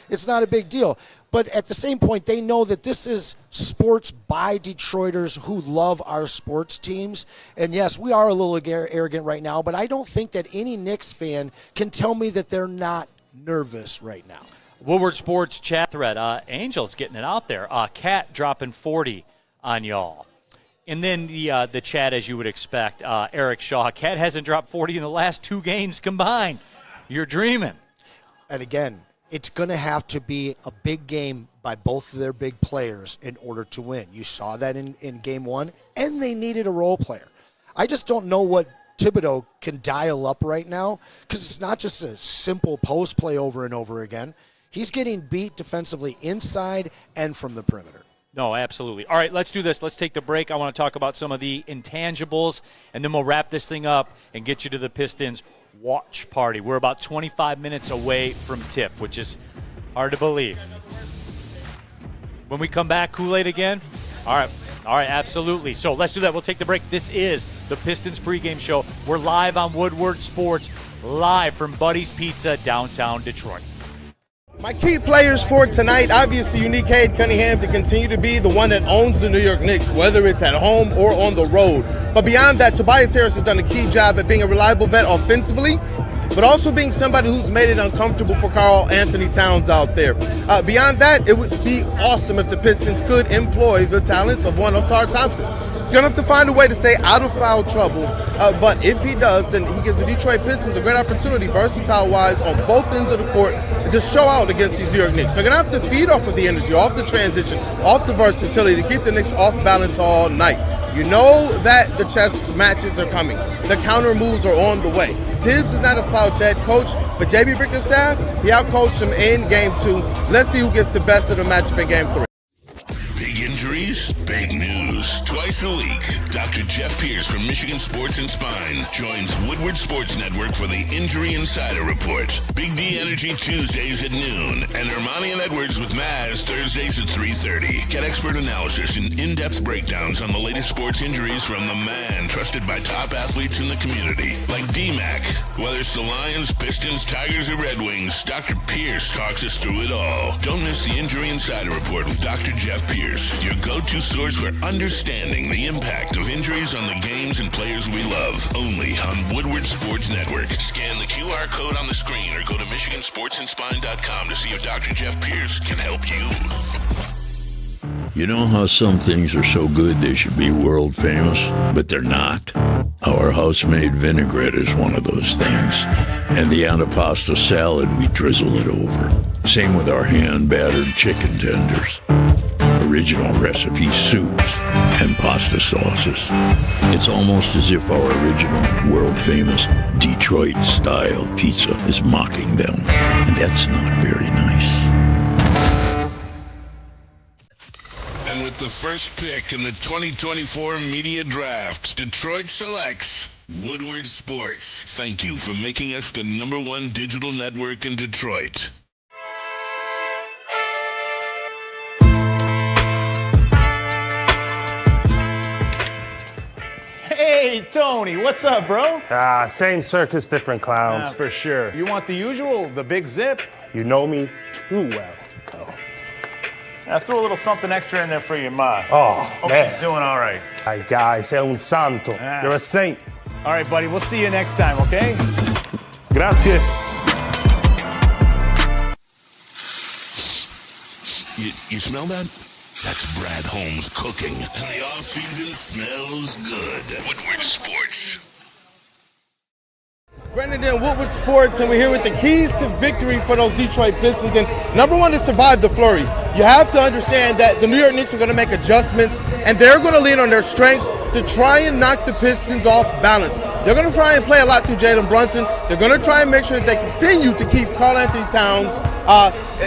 it's not a big deal. But at the same point, they know that this is sports by Detroiters who love our sports teams. And yes, we are a little arrogant right now, but I don't think that any Knicks fan can tell me that they're not nervous right now. Woodward Sports chat thread. Angel's getting it out there. Cat dropping 40 on y'all. And then the chat, as you would expect, Eric Shaw. Cat hasn't dropped 40 in the last 2 games combined. You're dreaming. And again, it's going to have to be a big game by both of their big players in order to win. You saw that in game 1, and they needed a role player. I just don't know what Thibodeau can dial up right now, because it's not just a simple post play over and over again. He's getting beat defensively inside and from the perimeter. No, absolutely. All right, let's do this. Let's take the break. I want to talk about some of the intangibles, and then we'll wrap this thing up and get you to the Pistons watch party. We're about 25 minutes away from tip, which is hard to believe. When we come back, Kool-Aid again? All right, absolutely. So let's do that. We'll take the break. This is the Pistons pregame show. We're live on Woodward Sports, live from Buddy's Pizza, downtown Detroit. My key players for tonight, obviously you need Cade Cunningham to continue to be the one that owns the New York Knicks, whether it's at home or on the road. But beyond that, Tobias Harris has done a key job at being a reliable vet offensively, but also being somebody who's made it uncomfortable for Karl Anthony Towns out there. Beyond that, it would be awesome if the Pistons could employ the talents of one Osar Thompson. He's going to have to find a way to stay out of foul trouble, but if he does, then he gives the Detroit Pistons a great opportunity, versatile-wise, on both ends of the court, to show out against these New York Knicks. They're going to have to feed off of the energy, off the transition, off the versatility to keep the Knicks off balance all night. You know that the chess matches are coming. The counter moves are on the way. Tibbs is not a slouch head coach, but J.B. Bickerstaff, he outcoached him in Game 2. Let's see who gets the best of the matchup in Game 3. Big injuries, big news. Twice a week, Dr. Jeff Pierce from Michigan Sports and Spine joins Woodward Sports Network for the Injury Insider Report. Big D Energy Tuesdays at noon, and Ermanni and Edwards with Maz Thursdays at 3:30. Get expert analysis and in-depth breakdowns on the latest sports injuries from the man trusted by top athletes in the community, like D-Mac. Whether it's the Lions, Pistons, Tigers, or Red Wings, Dr. Pierce talks us through it all. Don't miss the Injury Insider Report with Dr. Jeff Pierce, your go-to source for understanding the impact of injuries on the games and players we love. Only on Woodward Sports Network. Scan the QR code on the screen or go to MichiganSportsandSpine.com to see if Dr. Jeff Pierce can help you. You know how some things are so good they should be world famous, but they're not? Our house-made vinaigrette is one of those things. And the antipasto salad, we drizzle it over. Same with our hand-battered chicken tenders. Original recipe soups and pasta sauces. It's almost as if our original, world-famous Detroit-style pizza is mocking them. And that's not very nice. And with the first pick in the 2024 media draft, Detroit selects Woodward Sports. Thank you for making us the #1 digital network in Detroit. Hey, Tony, what's up, bro? Same circus, different clowns. For sure. You want the usual, the big zip? You know me too well. I threw a little something extra in there for your ma. Oh, Hope man. she's doing all right. Ay, guy, sei un santo. You're a saint. All right, buddy, we'll see you next time, okay? Grazie. You smell that? That's Brad Holmes cooking. And the off-season smells good. Woodward Sports. Brendan Woodward Sports, and we're here with the keys to victory for those Detroit Pistons. And number one is survive the flurry. You have to understand that the New York Knicks are going to make adjustments, and they're going to lean on their strengths to try and knock the Pistons off balance. They're going to try and play a lot through Jalen Brunson. They're going to try and make sure that they continue to keep Karl Anthony Towns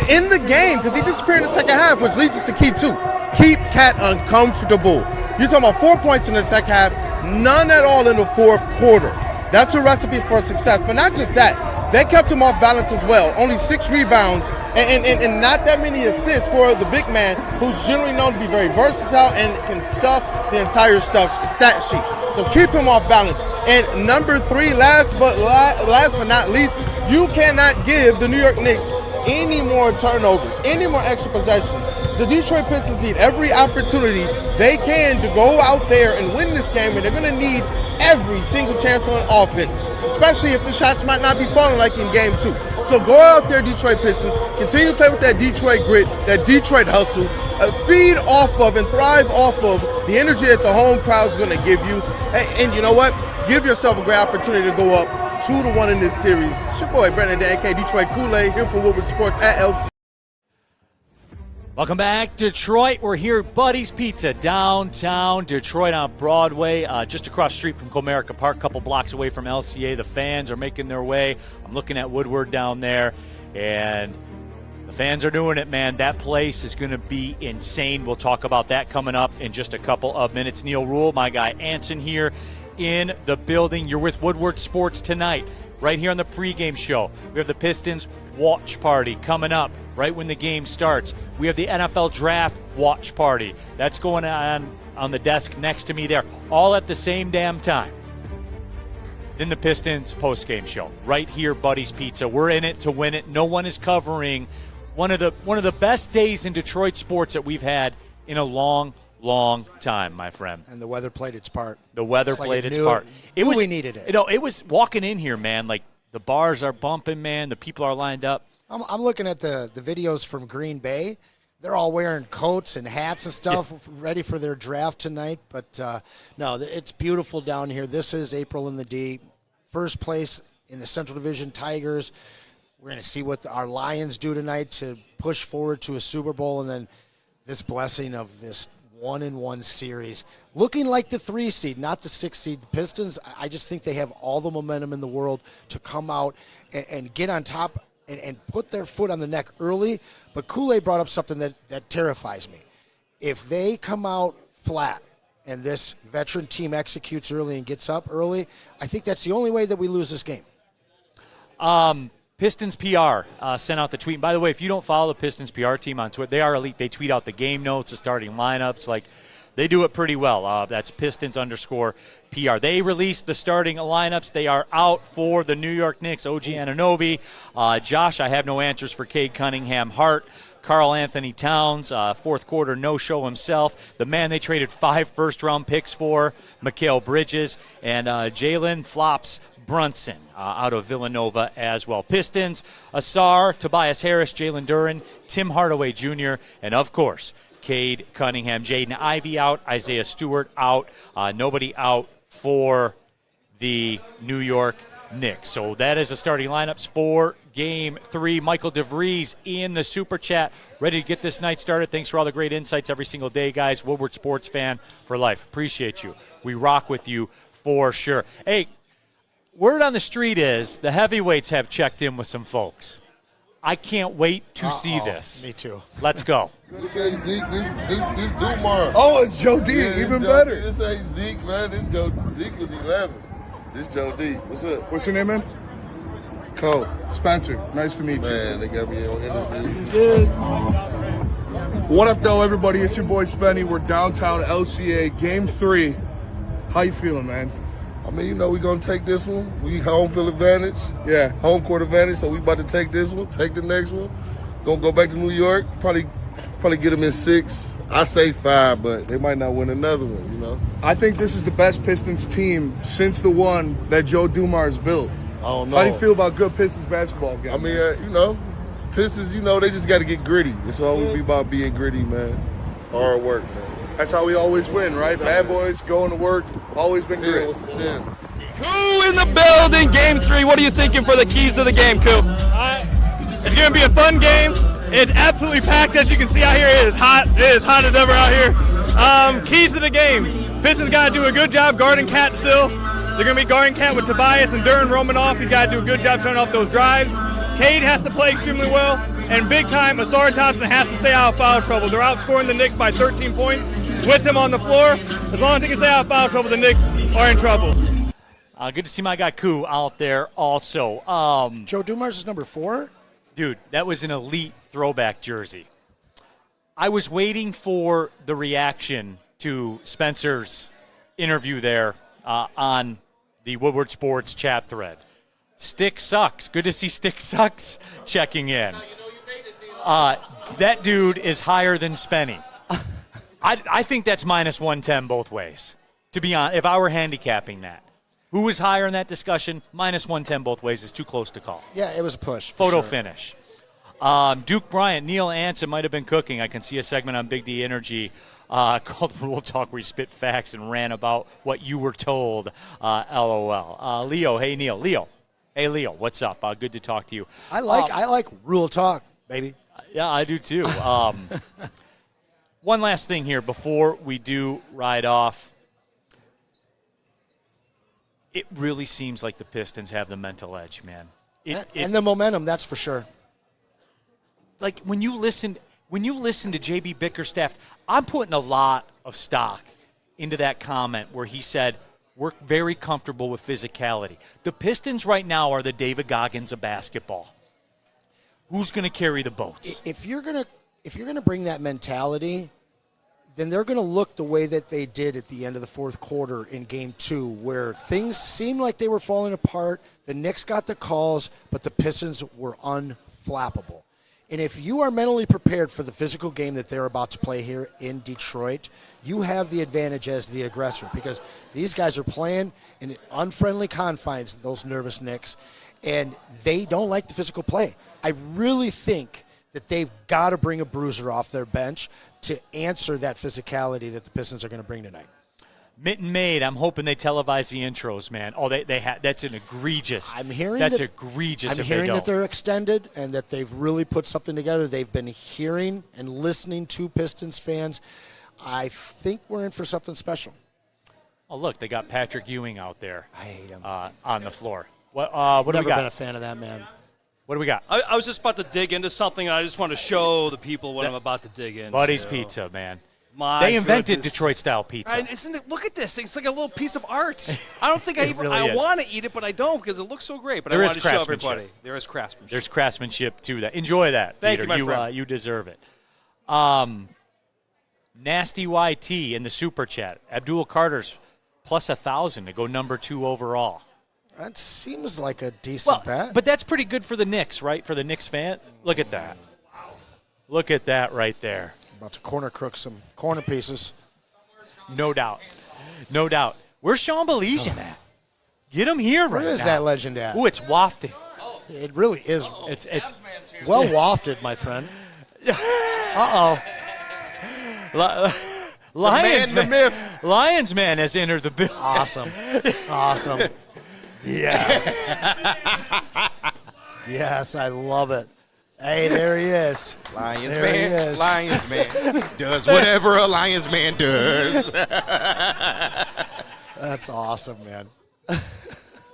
in the game, because he disappeared in the second half, which leads us to key two. Keep Cat uncomfortable. You're talking about 4 points in the second half, none at all in the fourth quarter. That's a recipe for success. But not just that, they kept him off balance as well. Only 6 rebounds and not that many assists for the big man, who's generally known to be very versatile and can stuff the entire stat sheet. So keep him off balance. And number 3, last but not least, you cannot give the New York Knicks any more turnovers, any more extra possessions. The Detroit Pistons need every opportunity they can to go out there and win this game, and they're going to need every single chance on offense, especially if the shots might not be falling like in Game 2. So go out there, Detroit Pistons. Continue to play with that Detroit grit, that Detroit hustle. Feed off of and thrive off of the energy that the home crowd's going to give you. And you know what? Give yourself a great opportunity to go up 2-1 in this series. It's your boy, Brandon Dan, aka Detroit Kool-Aid, here for Woodward Sports at LCA. Welcome back, Detroit. We're here at Buddy's Pizza, downtown Detroit on Broadway, just across the street from Comerica Park, a couple blocks away from LCA. The fans are making their way. I'm looking at Woodward down there, and the fans are doing it, man. That place is going to be insane. We'll talk about that coming up in just a couple of minutes. Neil Rule, my guy Anson here in the building. You're with Woodward Sports tonight, right here on the pregame show. We have the Pistons watch party coming up right when the game starts. We have the NFL draft watch party. That's going on the desk next to me there, all at the same damn time. Then the Pistons postgame show right here, Buddy's Pizza. We're in it to win it. No one is covering one of the best days in Detroit sports that we've had in a long time, my friend. And the weather played its part. The weather played its part. We needed it. It was walking in here, man, like the bars are bumping, man. The people are lined up. I'm looking at the videos from Green Bay. They're all wearing coats and hats and stuff, ready for their draft tonight. But, no, it's beautiful down here. This is April in the D. First place in the Central Division, Tigers. We're going to see what our Lions do tonight to push forward to a Super Bowl. And then this blessing of this 1-1 series. Looking like the 3 seed, not the 6 seed. The Pistons, I just think they have all the momentum in the world to come out and get on top and put their foot on the neck early. But Kool-Aid brought up something that terrifies me. If they come out flat and this veteran team executes early and gets up early, I think that's the only way that we lose this game. Pistons PR sent out the tweet. And by the way, if you don't follow the Pistons PR team on Twitter, they are elite. They tweet out the game notes, the starting lineups. Like, they do it pretty well. That's Pistons_PR. They released the starting lineups. They are out for the New York Knicks. OG Anunoby. Josh, I have no answers for Cade Cunningham Hart. Karl Anthony Towns, fourth quarter no-show himself. The man they traded 5 first-round picks for, Mikal Bridges, and Jalen Flops Brunson out of Villanova as well. Pistons, Asar, Tobias Harris, Jalen Duren, Tim Hardaway Jr., and of course, Cade Cunningham. Jaden Ivey out, Isaiah Stewart out, nobody out for the New York Knicks. So that is the starting lineups for Game 3. Michael DeVries in the Super Chat, ready to get this night started. Thanks for all the great insights every single day, guys. Woodward Sports fan for life. Appreciate you. We rock with you for sure. Hey, word on the street is the heavyweights have checked in with some folks. I can't wait to see this. Me too. Let's go. This ain't Zeke. This Dumar. Oh, it's Joe D. Yeah, even Joe, better. This ain't Zeke, man. This Joe. Zeke was 11. This Joe D. What's up? What's your name, man? Cole. Spencer. Nice to meet you. Man, they got me on interview. What up, though, everybody? It's your boy Spenny. We're downtown LCA, Game 3. How you feeling, man? I mean, we're going to take this one. We home field advantage. Yeah. Home court advantage, so we about to take this one, take the next one. Going to go back to New York, probably get them in 6. I say 5, but they might not win another one, I think this is the best Pistons team since the one that Joe Dumars built. I don't know. How do you feel about good Pistons basketball game? I mean, Pistons, they just got to get gritty. It's always be about being gritty, man. Hard work, man. That's how we always win, right? Bad boys going to work, always been grit. Yeah. Koo in the building, Game 3. What are you thinking for the keys to the game, Koo? It's going to be a fun game. It's absolutely packed, as you can see out here. It is hot. It is hot as ever out here. Keys to the game. Pistons got to do a good job guarding Cat still. They're going to be guarding Cat with Tobias and Duren roaming off. You got to do a good job turning off those drives. Cade has to play extremely well. And big time, Asar Thompson has to stay out of foul trouble. They're outscoring the Knicks by 13 points with him on the floor. As long as he can stay out of foul trouble, the Knicks are in trouble. Good to see my guy Koo out there also. Joe Dumars is number 4? Dude, that was an elite throwback jersey. I was waiting for the reaction to Spencer's interview there on the Woodward Sports chat thread. Stick sucks. Good to see Stick sucks checking in. That dude is higher than Spenny. I think that's minus 110 both ways, to be honest, if I were handicapping that. Who was higher in that discussion? Minus 110 both ways. It's too close to call. Yeah, it was a push. Photo finish. Duke Bryant, Neil Anson might have been cooking. I can see a segment on Big D Energy called Rule Talk where he spit facts and ran about what you were told. LOL. Leo, hey Neil. Leo. Hey Leo, what's up? Good to talk to you. I like Rule Talk, baby. Yeah, I do too. One last thing here before we do ride off. It really seems like the Pistons have the mental edge, man. And the momentum, that's for sure. Like when you listen to JB Bickerstaff, I'm putting a lot of stock into that comment where he said we're very comfortable with physicality. The Pistons right now are the David Goggins of basketball. Who's going to carry the boats? If you're gonna bring that mentality, then they're going to look the way that they did at the end of the fourth quarter in Game 2, where things seemed like they were falling apart. The Knicks got the calls, but the Pistons were unflappable. And if you are mentally prepared for the physical game that they're about to play here in Detroit, you have the advantage as the aggressor because these guys are playing in unfriendly confines, those nervous Knicks, and they don't like the physical play. I really think that they've got to bring a bruiser off their bench to answer that physicality that the Pistons are going to bring tonight. Mitten Maid, I'm hoping they televise the intros, man. Oh, they that's an egregious. I'm hearing that's that, egregious. I'm hearing that they're extended and that they've really put something together. They've been hearing and listening to Pistons fans. I think we're in for something special. Oh, look, they got Patrick Ewing out there. I hate him. On the floor. What do we got? Never been a fan of that man. What do we got? I was just about to dig into something, and I just want to show the people what I'm about to dig into. Buddy's Pizza, man. They invented Detroit-style pizza. And isn't it? Look at this. It's like a little piece of art. I don't think I really want to eat it, but I don't because it looks so great. But there I want to show craftsmanship. everybody. There is craftsmanship. There's craftsmanship to that. Enjoy that, Thank Peter. you, my friend. You deserve it. Nasty YT in the super chat. Abdul Carter's plus 1,000 to go number 2 overall. That seems like a decent bet. But that's pretty good for the Knicks, right? For the Knicks fan. Look at that. Look at that right there. About to corner crook some corner pieces. No doubt. No doubt. Where's Sean Belizean at? Get him here right now. Where is that legend at? Ooh, it's wafting. It really is. It's well wafted, my friend. Uh-oh. Lions man has entered the building. Awesome. Yes. Yes, I love it. Hey, there he is. Lions there man. He is. Lions man does whatever a Lions man does. That's awesome, man.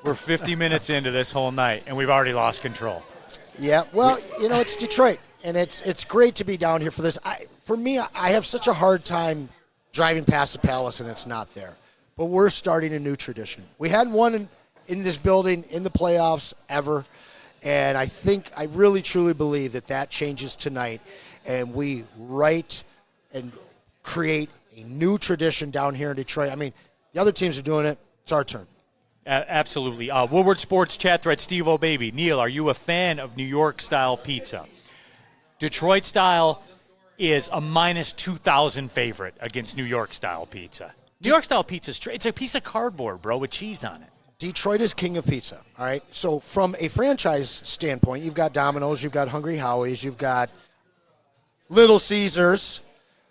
We're 50 minutes into this whole night, and we've already lost control. Yeah, well, it's Detroit, and it's great to be down here for this. For me, I have such a hard time driving past the Palace, and it's not there. But we're starting a new tradition. We hadn't won in this building in the playoffs ever, and I really, truly believe that changes tonight, and we write and create a new tradition down here in Detroit. I mean, the other teams are doing it. It's our turn. Absolutely. Woodward Sports chat thread, Steve O'Baby. Neil, are you a fan of New York-style pizza? Detroit-style is a minus 2,000 favorite against New York-style pizza. New York-style pizza it's a piece of cardboard, bro, with cheese on it. Detroit is king of pizza, all right? So from a franchise standpoint, you've got Domino's, you've got Hungry Howie's, you've got Little Caesars.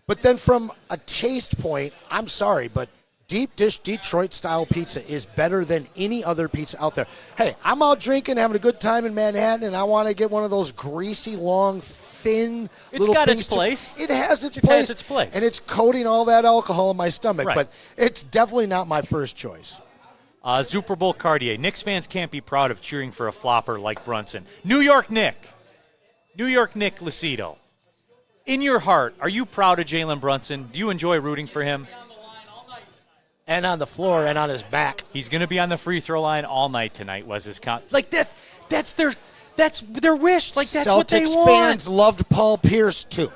But then from a taste point, I'm sorry, but deep dish Detroit-style pizza is better than any other pizza out there. Hey, I'm out drinking, having a good time in Manhattan, and I want to get one of those greasy, long, thin little got things. its place. It has its place. place. It has its place. And it's coating all that alcohol in my stomach. Right. But it's definitely not my first choice. Super Bowl Cartier. Knicks fans can't be proud of cheering for a flopper like Brunson. New York Nick Lucido. In your heart, are you proud of Jalen Brunson? Do you enjoy rooting for him? And on the floor and on his back. He's going to be on the free throw line all night tonight, was his comment. Like that's their wish. Like that's Celtics what they want. fans loved Paul Pierce too.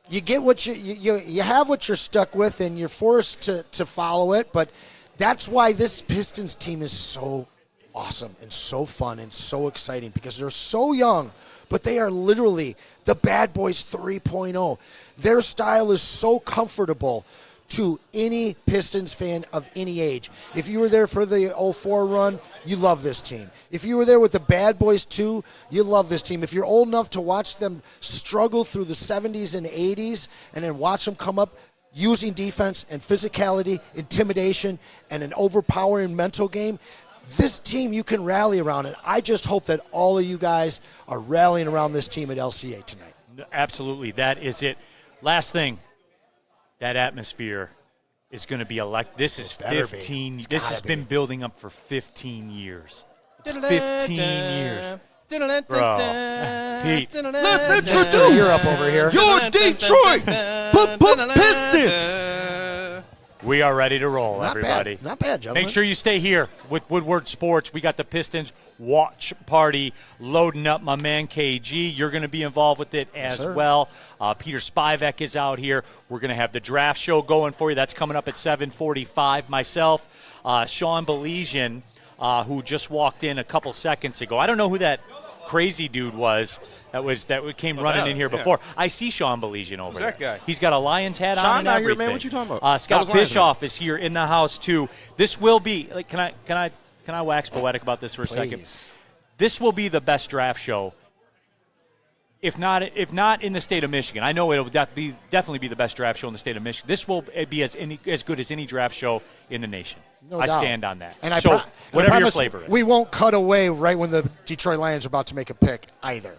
You get what you have what you're stuck with, and you're forced to follow it. But that's why this Pistons team is so awesome and so fun and so exciting, because they're so young, but they are literally the bad boys 3.0. Their style is so comfortable to any Pistons fan of any age. If you were there for the 04 run, you love this team. If you were there with the Bad Boys 2, you love this team. If you're old enough to watch them struggle through the 70s and 80s and then watch them come up using defense and physicality, intimidation, and an overpowering mental game, this team you can rally around. And I just hope that all of you guys are rallying around this team at LCA tonight. Absolutely. That is it. Last thing. That atmosphere is going to be electric. This is 15. This has been building up for 15 years. It's 15 years. Bro. Pete. Let's introduce Europe over here. your Detroit Pistons. We are ready to roll, Not everybody. bad. Not bad, gentlemen. Make sure you stay here with Woodward Sports. We got the Pistons watch party loading up. My man KG, you're going to be involved with it as well. Peter Spivak is out here. We're going to have the draft show going for you. That's coming up at 7:45. Myself, Sean Belizean, who just walked in a couple seconds ago. I don't know who that crazy dude was that came running in here before. I see Sean Belizean over there. Who's that guy? He's got a Lion's hat Sean on and not here, everything. man. What you talking about? Scott Bischoff is here in the house too. This will be like, can I wax poetic about this for a second? This will be the best draft show. If not in the state of Michigan. I know it'll definitely be the best draft show in the state of Michigan. This will be as good as any draft show in the nation. No I doubt. stand on that. And whatever your flavor is. We won't cut away right when the Detroit Lions are about to make a pick either.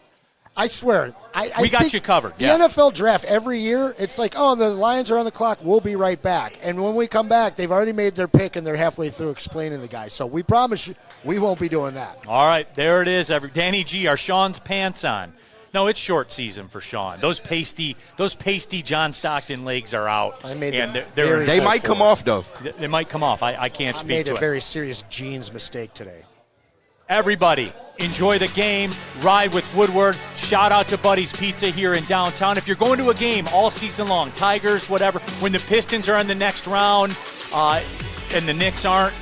I swear. We got you covered. The NFL draft every year, it's like, oh, the Lions are on the clock. We'll be right back. And when we come back, they've already made their pick, and they're halfway through explaining the guy. So we promise you we won't be doing that. All right, there it is. Danny G, are Sean's pants on? No, it's short season for Sean. Those pasty John Stockton legs are out. They might come off, though. They might come off. I can't speak to it. I made a very serious jeans mistake today. Everybody, enjoy the game. Ride with Woodward. Shout out to Buddy's Pizza here in downtown. If you're going to a game all season long, Tigers, whatever, when the Pistons are in the next round and the Knicks aren't,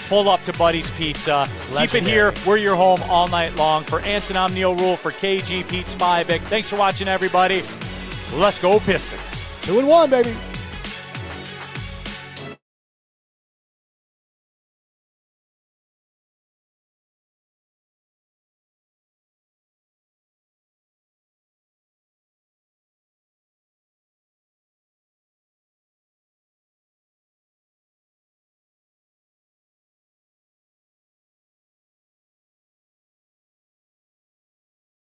pull up to Buddy's Pizza. Legendary. Keep it here. We're your home all night long. For Anson Omnio Rule, for KG, Pete Spivak. Thanks for watching, everybody. Let's go Pistons. 2-1, baby.